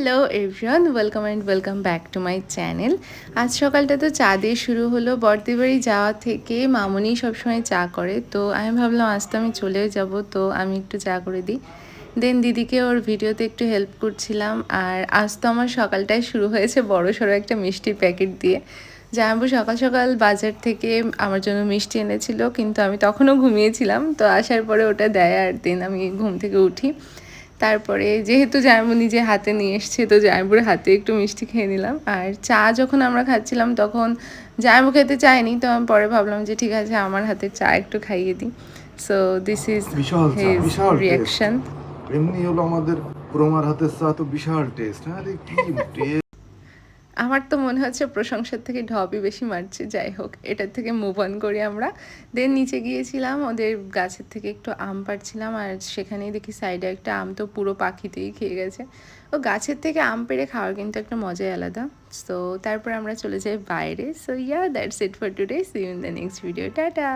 Hello everyone, welcome back to my channel. আজ সকালটা তো চা দিয়ে শুরু হলো। বড়দির বাড়ি যাওয়া থেকে মামুনি সবসময় চা করে, তো আমি ভাবলাম আজ তো আমি চলেও যাব, তো আমি একটু চা করে দিই। দেন দিদিকে ওর ভিডিওতে একটু হেল্প করছিলাম। আর আজ তো আমার সকালটাই শুরু হয়েছে বড় সড়ো একটা মিষ্টির প্যাকেট দিয়ে। জামাইবাবু সকাল সকাল বাজার থেকে আমার জন্য মিষ্টি এনেছিল, কিন্তু আমি তখনও ঘুমিয়েছিলাম, তো আসার পরে ওটা দেয় আর দেন আমি ঘুম থেকে উঠি। তারপরে যেহেতু জামাইবাবু নিজে হাতে নিয়ে এসছে, তো জামাইবাবুর হাতে একটু মিষ্টি খেয়ে নিলাম। আর চা যখন আমরা খাচ্ছিলাম তখন জামাইবাবু খেতে চায়নি, তো আমি পরে ভাবলাম যে ঠিক আছে আমার হাতে চা একটু খাইয়ে দিই। সো দিস ইজ বিশাল চা, হিজ বিশাল টেস্ট। রিয়াকশন। এমনি হলো আমাদের পুরোমার হাতের চা তো বিশাল টেস্ট। আরে কি টেস্ট! আমার তো মনে হচ্ছে প্রশংসার থেকে ঢপই বেশি মারছে। যাই হোক, এটার থেকে মুভ অন করি আমরা। দেন নিচে গিয়েছিলাম, ওদের গাছের থেকে একটু আম পাড়ছিলাম, আর সেখানেই দেখি সাইডে একটা আম তো পুরো পাখিতেই খেয়ে গেছে। ও গাছের থেকে আম পেড়ে খাওয়ার কিন্তু একটা মজাই আলাদা। সো তারপর আমরা চলে যাই বাইরে। So yeah, that's it for today. See you in the next video. Tata.